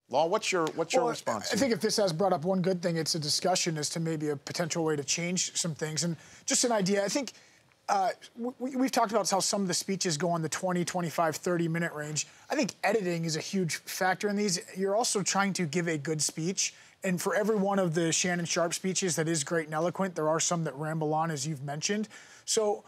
Law, what's your response? I think if this has brought up one good thing, it's a discussion as to maybe a potential way to change some things. And just an idea, I think we've talked about how some of the speeches go on the 20, 25, 30-minute range. I think editing is a huge factor in these. You're also trying to give a good speech. And for every one of the Shannon Sharpe speeches that is great and eloquent, there are some that ramble on, as you've mentioned. So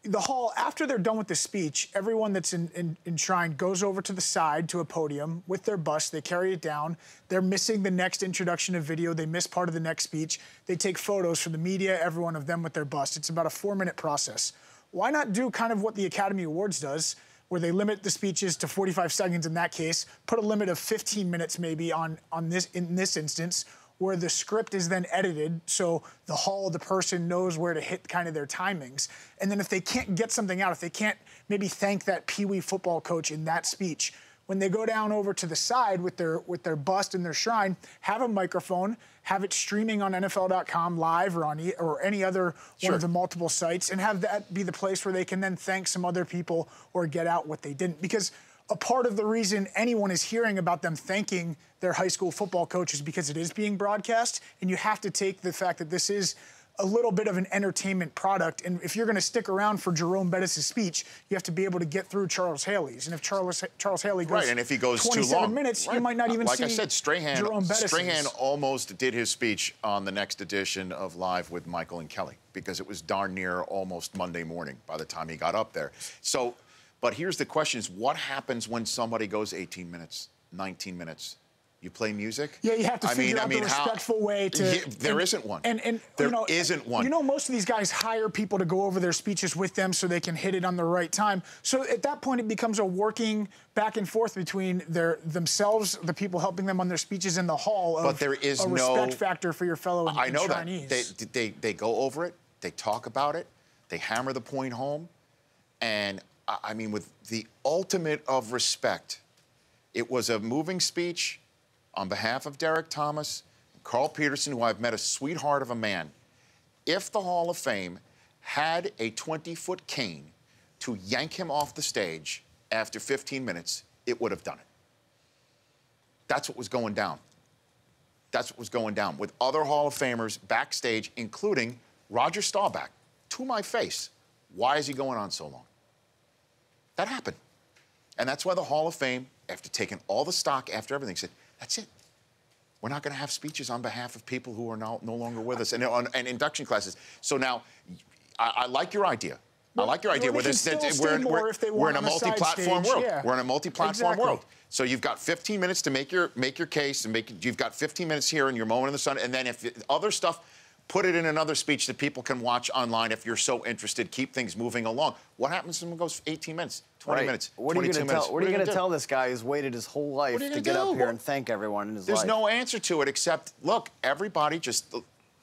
the Hall, after they're done with the speech, everyone that's enshrined goes over to the side to a podium with their bus. They carry it down. They're missing the next introduction of video. They miss part of the next speech. They take photos for the media, every one of them with their bus. It's about a 4-minute process. Why not do kind of what the Academy Awards does, where they limit the speeches to 45 seconds in that case, put a limit of 15 minutes maybe in this instance, where the script is then edited so the Hall, the person knows where to hit kind of their timings. And then if they can't get something out, if they can't maybe thank that Pee Wee football coach in that speech, when they go down over to the side with their bust and their shrine, have a microphone, have it streaming on NFL.com live or on or any other one of the multiple sites, and have that be the place where they can then thank some other people or get out what they didn't. Because a part of the reason anyone is hearing about them thanking their high school football coach is because it is being broadcast, and you have to take the fact that this is a little bit of an entertainment product. And if you're going to stick around for Jerome Bettis' speech, you have to be able to get through Charles Haley's. And if Charles Haley goes, and if he goes 27 too long, minutes, you might not even like see I said, Jerome Bettis. Strahan almost did his speech on the next edition of Live with Michael and Kelly because it was darn near almost Monday morning by the time he got up there. So, but here's the question is, what happens when somebody goes 18 minutes, 19 minutes? You play music? Yeah, you have to figure out the respectful way to... There isn't one. There isn't one. You know, most of these guys hire people to go over their speeches with them so they can hit it on the right time. So at that point, it becomes a working back and forth between themselves, the people helping them on their speeches in the Hall, but there is a respect factor for your fellow I know Chinese. That. They go over it. They talk about it. They hammer the point home. And, I mean, with the ultimate of respect, it was a moving speech on behalf of Derek Thomas, Carl Peterson, who I've met a sweetheart of a man. If the Hall of Fame had a 20-foot cane to yank him off the stage after 15 minutes, it would have done it. That's what was going down. That's what was going down with other Hall of Famers backstage, including Roger Staubach, to my face. Why is he going on so long? That happened. And that's why the Hall of Fame, after taking all the stock, after everything, said, that's it. We're not going to have speeches on behalf of people who are no longer with us and induction classes. So now, I like your idea. Well, I like your idea. We're in a multi-platform world. Yeah. We're in a multi-platform world. So you've got 15 minutes to make your case, and you've got 15 minutes here in your moment in the sun, and then if other stuff, put it in another speech that people can watch online if you're so interested. Keep things moving along. What happens if someone goes 18 minutes, 20 minutes, 22 minutes? What are you going to tell this guy who's waited his whole life to get up here and thank everyone in his life? There's no answer to it except, look, everybody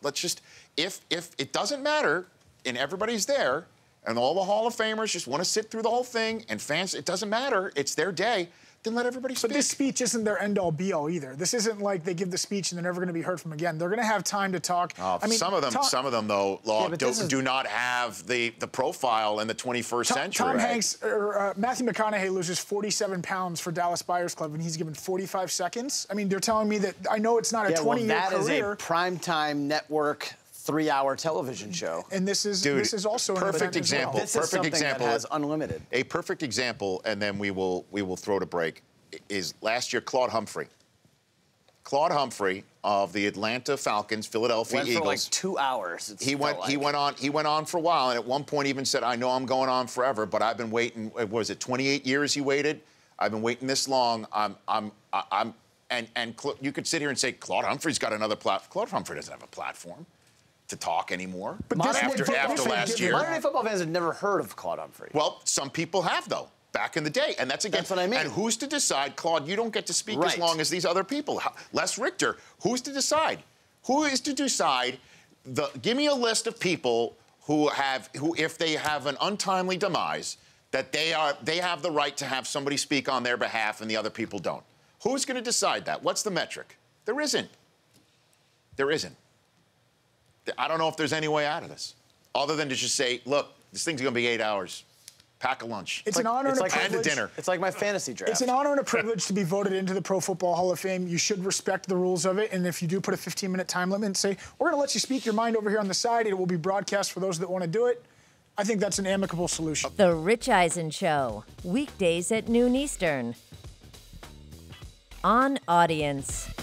let's just, if it doesn't matter and everybody's there and all the Hall of Famers just want to sit through the whole thing and fans, it doesn't matter, it's their day, then let everybody speak. But this speech isn't their end-all, be-all either. This isn't like they give the speech and they're never going to be heard from again. They're going to have time to talk. I mean, some of them, though, Law, do not have the profile in the 21st century. Tom Hanks or Matthew McConaughey loses 47 pounds for Dallas Buyers Club, and he's given 45 seconds. I mean, they're telling me that I know it's not a 20-year career. That is a primetime network 3-hour television show. And this is also perfect example. This is something that has unlimited. A perfect example, and then we will throw to break, is last year Claude Humphrey. Claude Humphrey of the Atlanta Falcons, Philadelphia Eagles. For like 2 hours. He went on for a while, and at one point even said, "I know I'm going on forever, but I've been waiting." What was it, 28 years he waited? I've been waiting this long. You could sit here and say Claude Humphrey's got another platform. Claude Humphrey doesn't have a platform to talk anymore. But after last year, Modern Day Football fans have never heard of Claude Humphrey. Well, some people have though. Back in the day, and that's what I mean. And who's to decide, Claude? You don't get to speak as long as these other people. Les Richter, who's to decide? Who is to decide? Give me a list of people who, if they have an untimely demise, that they have the right to have somebody speak on their behalf, and the other people don't. Who's going to decide that? What's the metric? There isn't. There isn't. I don't know if there's any way out of this, other than to just say, look, this thing's going to be 8 hours. pack a lunch. It's an honor and a privilege. And a dinner. It's like my fantasy draft. It's an honor and a privilege to be voted into the Pro Football Hall of Fame. You should respect the rules of it. And if you do put a 15-minute time limit and say, we're going to let you speak your mind over here on the side, it will be broadcast for those that want to do it, I think that's an amicable solution. The Rich Eisen Show, weekdays at noon Eastern. On Audience.